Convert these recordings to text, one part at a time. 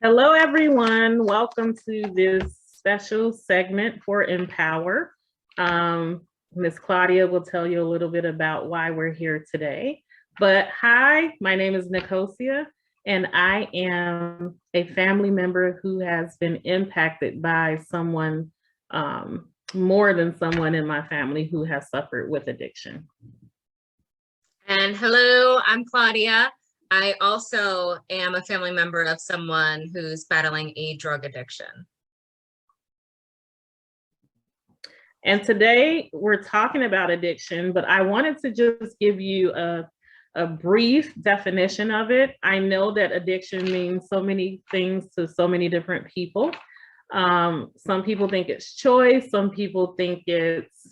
Hello, everyone. Welcome to this special segment for Empower. Ms. Claudia will tell you a little bit about why we're here today. But hi, my name is Nicosia, and I am a family member who has been impacted by someone, more than someone in my family who has suffered with addiction. And hello, I'm Claudia. I also am a family member of someone who's battling a drug addiction. And today we're talking about addiction, but I wanted to just give you a brief definition of it. I know that addiction means so many things to so many different people. Some people think it's choice, some people think it's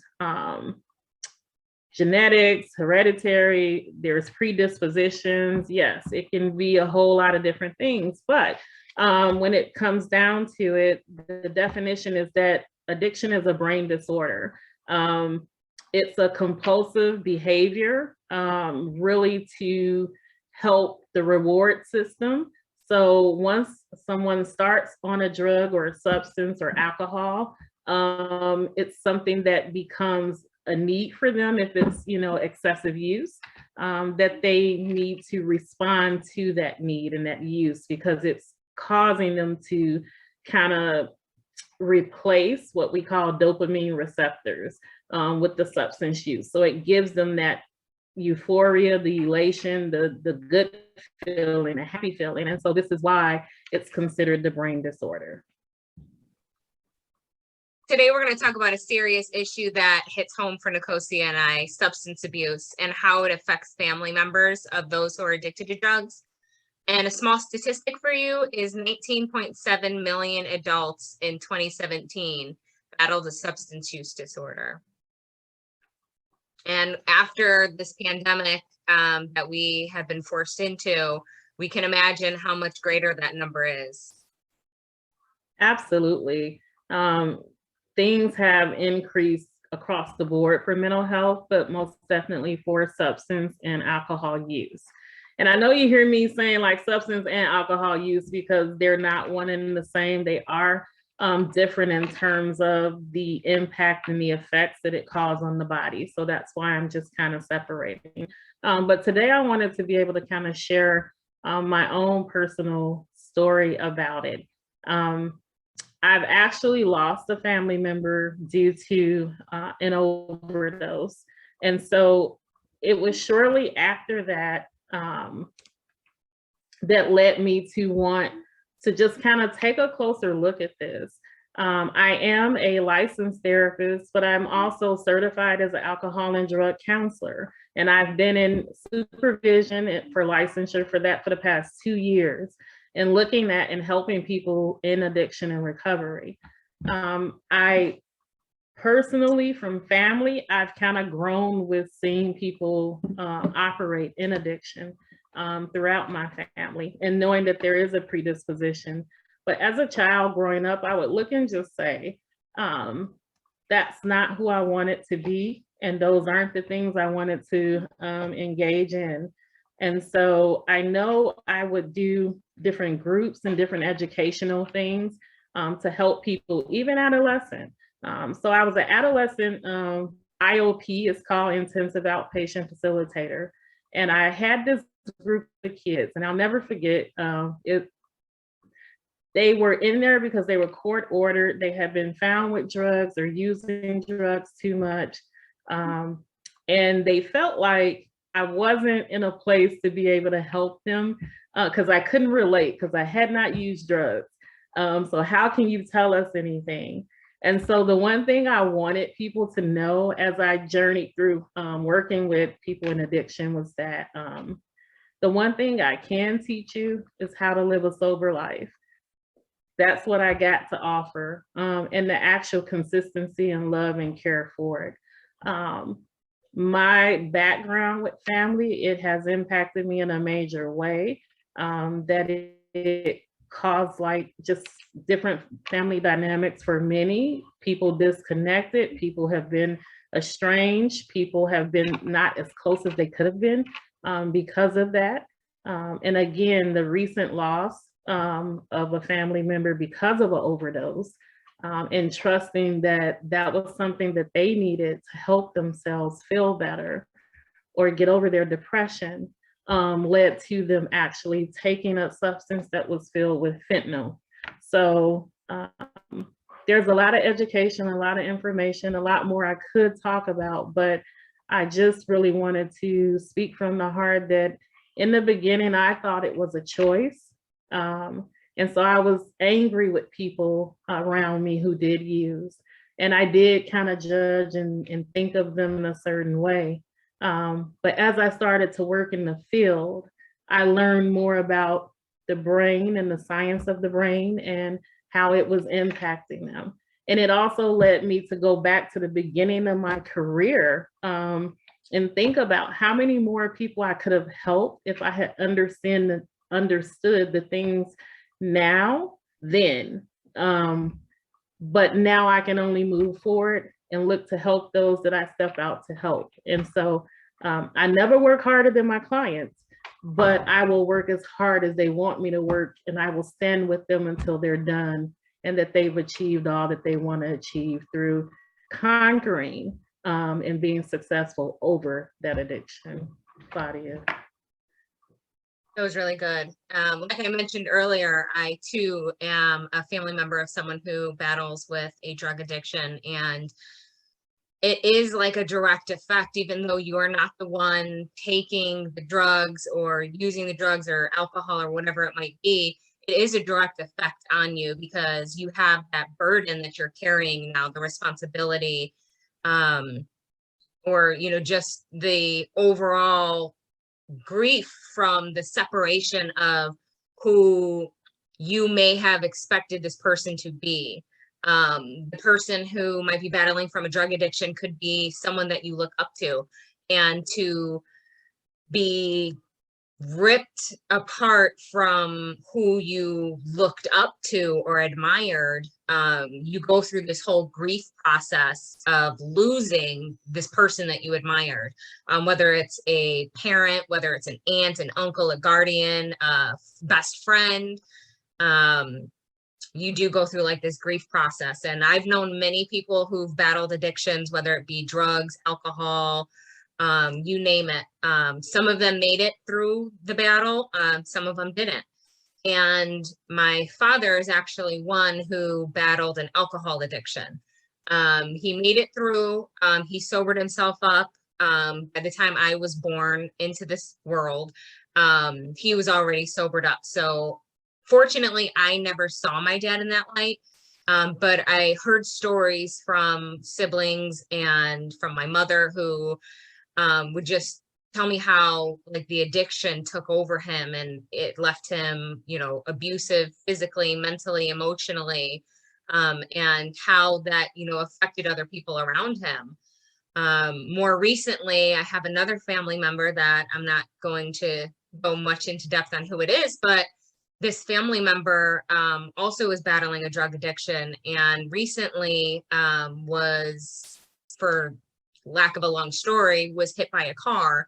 genetics, hereditary, there's predispositions. Yes, it can be a whole lot of different things, but when it comes down to it, the definition is that addiction is a brain disorder. It's a compulsive behavior, really to help the reward system. So once someone starts on a drug or a substance or alcohol, it's something that becomes a need for them if it's, excessive use, that they need to respond to that need and that use because it's causing them to kind of replace what we call dopamine receptors with the substance use. So it gives them that euphoria, the elation, the good feeling, a happy feeling. And so this is why it's considered the brain disorder. Today, we're going to talk about a serious issue that hits home for Nicosia and I, substance abuse, and how it affects family members of those who are addicted to drugs. And a small statistic for you is 19.7 million adults in 2017 battled a substance use disorder. And after this pandemic that we have been forced into, we can imagine how much greater that number is. Absolutely. Things have increased across the board for mental health, but most definitely for substance and alcohol use. And I know you hear me saying like substance and alcohol use because they're not one and the same. They are different in terms of the impact and the effects that it causes on the body. So that's why I'm just kind of separating. But today I wanted to be able to kind of share my own personal story about it. I've actually lost a family member due to an overdose. And so it was shortly after that that led me to want to just kind of take a closer look at this. I am a licensed therapist, but I'm also certified as an alcohol and drug counselor. And I've been in supervision for licensure for the past 2 years. And looking at and helping people in addiction and recovery. I personally, from family, I've kind of grown with seeing people operate in addiction throughout my family and knowing that there is a predisposition. But as a child growing up, I would look and just say, that's not who I wanted to be. And those aren't the things I wanted to engage in. And so I know I would do different groups and different educational things to help people, even adolescent. So I was an adolescent IOP, it's called Intensive Outpatient Facilitator. And I had this group of kids, and I'll never forget, they were in there because they were court ordered. They had been found with drugs or using drugs too much. And they felt like I wasn't in a place to be able to help them because I couldn't relate because I had not used drugs. So how can you tell us anything? And so the one thing I wanted people to know as I journeyed through working with people in addiction was that the one thing I can teach you is how to live a sober life. That's what I got to offer, and the actual consistency and love and care for it. My background with family, it has impacted me in a major way, that it caused like just different family dynamics for many. People disconnected, people have been estranged, people have been not as close as they could have been because of that. And again, the recent loss of a family member because of an overdose, and trusting that that was something that they needed to help themselves feel better or get over their depression, led to them actually taking a substance that was filled with fentanyl. So there's a lot of education, a lot of information, a lot more I could talk about, but I just really wanted to speak from the heart that in the beginning, I thought it was a choice. And so I was angry with people around me who did use. And I did kind of judge and think of them in a certain way. But as I started to work in the field, I learned more about the brain and the science of the brain and how it was impacting them. And it also led me to go back to the beginning of my career and think about how many more people I could have helped if I had understood the things now then. But now I can only move forward and look to help those that I step out to help. And so I never work harder than my clients, but I will work as hard as they want me to work, and I will stand with them until they're done and that they've achieved all that they want to achieve through conquering and being successful over that addiction. Claudia. That was really good. Like I mentioned earlier, I too am a family member of someone who battles with a drug addiction, and it is like a direct effect, even though you are not the one taking the drugs or using the drugs or alcohol or whatever it might be. It is a direct effect on you because you have that burden that you're carrying now, the responsibility, or, you know, just the overall grief from the separation of who you may have expected this person to be. The person who might be battling from a drug addiction could be someone that you look up to, and to be ripped apart from who you looked up to or admired. You go through this whole grief process of losing this person that you admired, whether it's a parent, whether it's an aunt, an uncle, a guardian, a best friend. You do go through like this grief process. And I've known many people who've battled addictions, whether it be drugs, alcohol, you name it. Some of them made it through the battle, some of them didn't. And my father is actually one who battled an alcohol addiction. He made it through, he sobered himself up. By the time I was born into this world, he was already sobered up. So fortunately, I never saw my dad in that light. But I heard stories from siblings and from my mother who would just tell me how like the addiction took over him, and it left him, you know, abusive physically, mentally, emotionally, and how that, you know, affected other people around him. More recently, I have another family member that I'm not going to go much into depth on who it is, but this family member also is battling a drug addiction, and recently was, for lack of a long story, was hit by a car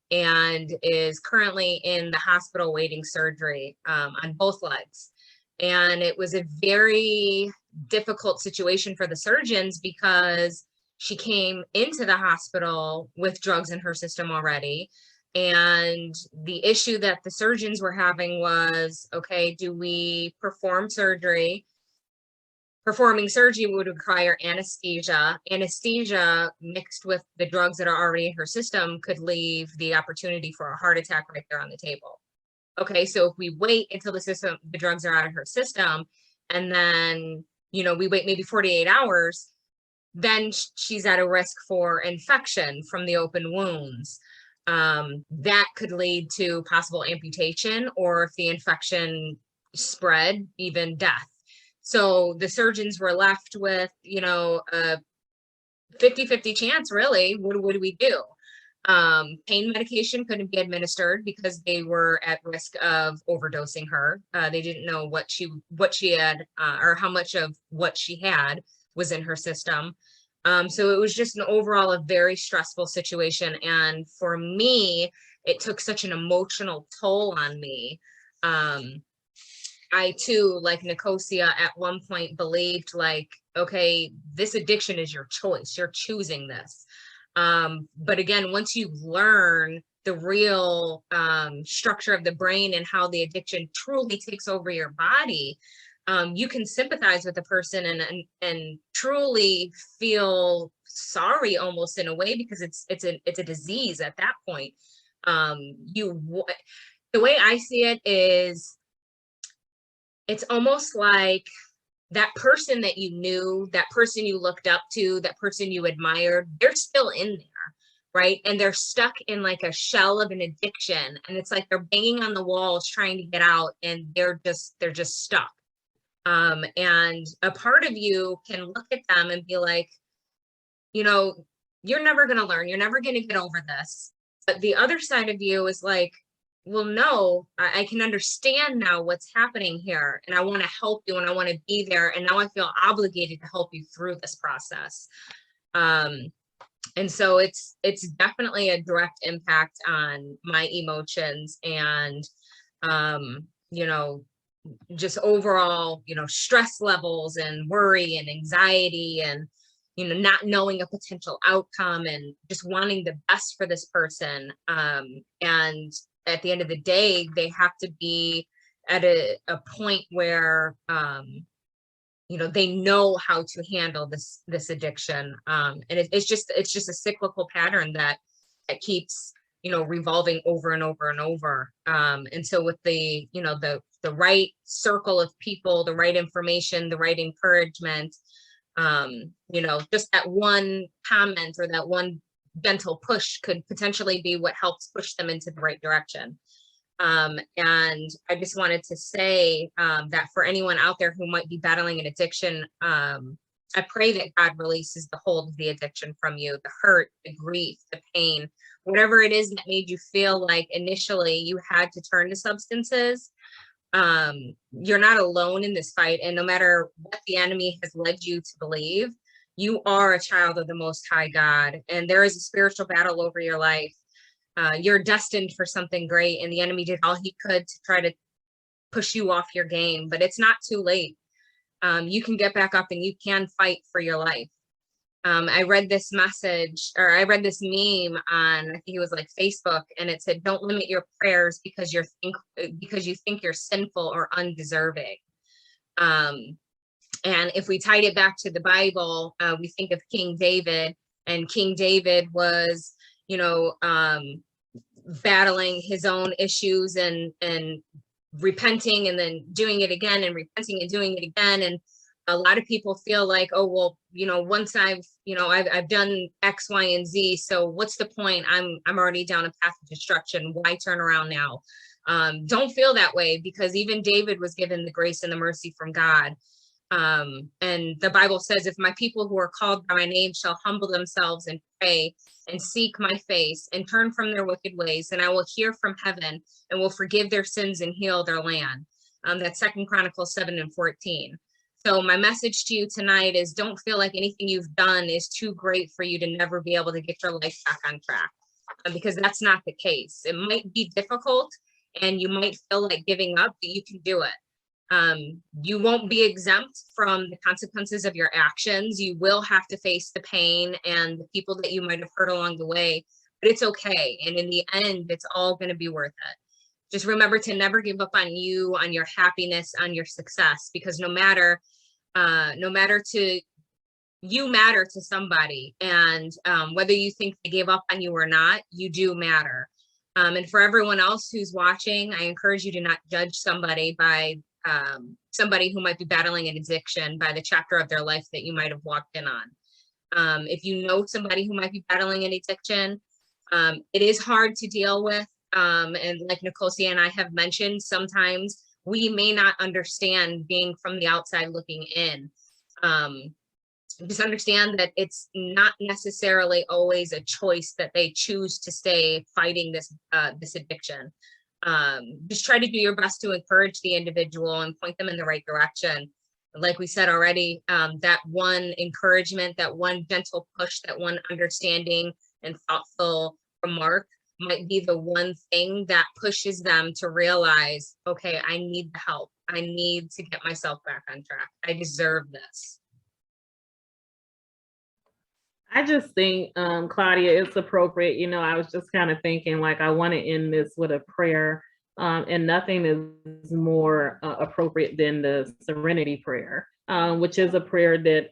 and is currently in the hospital waiting surgery on both legs. And it was a very difficult situation for the surgeons because she came into the hospital with drugs in her system already. And the issue that the surgeons were having was, okay, do we perform surgery? Performing surgery would require anesthesia. Anesthesia mixed with the drugs that are already in her system could leave the opportunity for a heart attack right there on the table. Okay, so if we wait until the drugs are out of her system, and then, you know, we wait maybe 48 hours, then she's at a risk for infection from the open wounds. That could lead to possible amputation, or if the infection spread, even death. So the surgeons were left with, you know, a 50-50 chance, really. What do we do? Pain medication couldn't be administered because they were at risk of overdosing her. They didn't know what she had, or how much of what she had was in her system. So it was just an overall a very stressful situation. And for me, it took such an emotional toll on me. I too, like Nicosia, at one point believed like, okay, this addiction is your choice. You're choosing this. But again, once you learn the real structure of the brain and how the addiction truly takes over your body, you can sympathize with the person and truly feel sorry almost in a way, because it's a disease at that point. The way I see it is, it's almost like that person that you knew, that person you looked up to, that person you admired, they're still in there, right? And they're stuck in like a shell of an addiction. And it's like they're banging on the walls trying to get out, and they're just stuck. And a part of you can look at them and be like, you know, you're never going to learn. You're never going to get over this. But the other side of you is like, well, no, I can understand now what's happening here, and I want to help you, and I want to be there. And now I feel obligated to help you through this process. And so it's definitely a direct impact on my emotions and, you know, just overall, you know, stress levels and worry and anxiety and, you know, not knowing a potential outcome and just wanting the best for this person. And at the end of the day, they have to be at a point where, you know, they know how to handle this addiction. And it's just a cyclical pattern that keeps, you know, revolving over and over and over. And so with the, you know, the right circle of people, the right information, the right encouragement, you know, just that one comment or that one gentle push could potentially be what helps push them into the right direction. And I just wanted to say that for anyone out there who might be battling an addiction, I pray that God releases the hold of the addiction from you, the hurt, the grief, the pain, whatever it is that made you feel like initially you had to turn to substances. You're not alone in this fight. And no matter what the enemy has led you to believe, you are a child of the Most High God, and there is a spiritual battle over your life. You're destined for something great, and the enemy did all he could to try to push you off your game, but it's not too late. You can get back up and you can fight for your life. I read this message, or I read this meme on, I think it was like Facebook, and it said, "Don't limit your prayers because you think you're sinful or undeserving." And if we tied it back to the Bible, we think of King David, and King David was, you know, battling his own issues and repenting and then doing it again and repenting and doing it again. And a lot of people feel like, oh, well, you know, once I've done X, Y, and Z, so what's the point? I'm already down a path of destruction. Why turn around now? Don't feel that way, because even David was given the grace and the mercy from God. And the Bible says, if my people who are called by my name shall humble themselves and pray and seek my face and turn from their wicked ways, then I will hear from heaven and will forgive their sins and heal their land. That's 2 Chronicles 7:14. So my message to you tonight is, don't feel like anything you've done is too great for you to never be able to get your life back on track, because that's not the case. It might be difficult and you might feel like giving up, but you can do it. You won't be exempt from the consequences of your actions. You will have to face the pain and the people that you might have hurt along the way, but it's okay. And in the end, it's all going to be worth it. Just remember to never give up on you, on your happiness, on your success, because you matter to somebody. And whether you think they gave up on you or not, you do matter. And for everyone else who's watching, I encourage you to not judge somebody by somebody who might be battling an addiction by the chapter of their life that you might have walked in on. If you know somebody who might be battling an addiction, it is hard to deal with. And like Nicosia and I have mentioned, sometimes we may not understand being from the outside looking in. just understand that it's not necessarily always a choice that they choose to stay fighting this addiction. Just try to do your best to encourage the individual and point them in the right direction. Like we said already, that one encouragement, that one gentle push, that one understanding and thoughtful remark might be the one thing that pushes them to realize, okay, I need the help. I need to get myself back on track. I deserve this. I just think, Claudia, it's appropriate. You know, I was just kind of thinking, like, I want to end this with a prayer, and nothing is more appropriate than the Serenity Prayer, which is a prayer that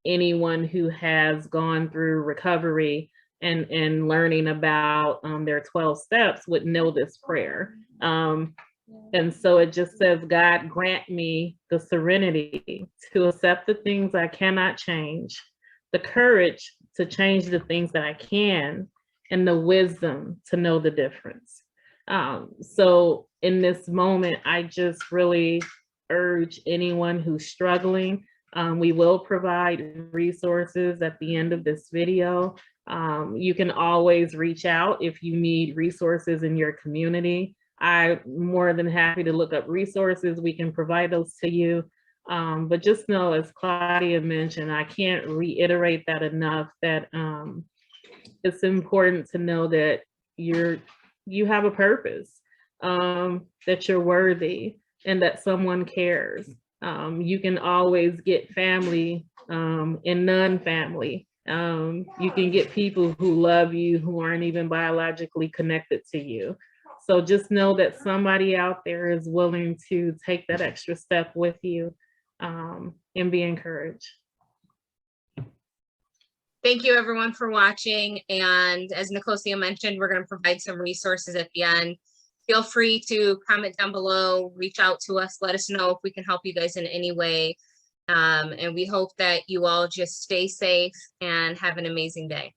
anyone who has gone through recovery and learning about their 12 steps would know this prayer. And so it just says, God, grant me the serenity to accept the things I cannot change, the courage to change the things that I can, and the wisdom to know the difference. So in this moment, I just really urge anyone who's struggling. We will provide resources at the end of this video. You can always reach out if you need resources in your community. I'm more than happy to look up resources. We can provide those to you. But just know, as Claudia mentioned, I can't reiterate that enough, that it's important to know that you have a purpose, that you're worthy, and that someone cares. You can always get family and non-family. You can get people who love you, who aren't even biologically connected to you. So just know that somebody out there is willing to take that extra step with you, and be encouraged. Thank you everyone for watching. And as Nicosia mentioned, we're going to provide some resources at the end. Feel free to comment down below, reach out to us, let us know if we can help you guys in any way. And we hope that you all just stay safe and have an amazing day.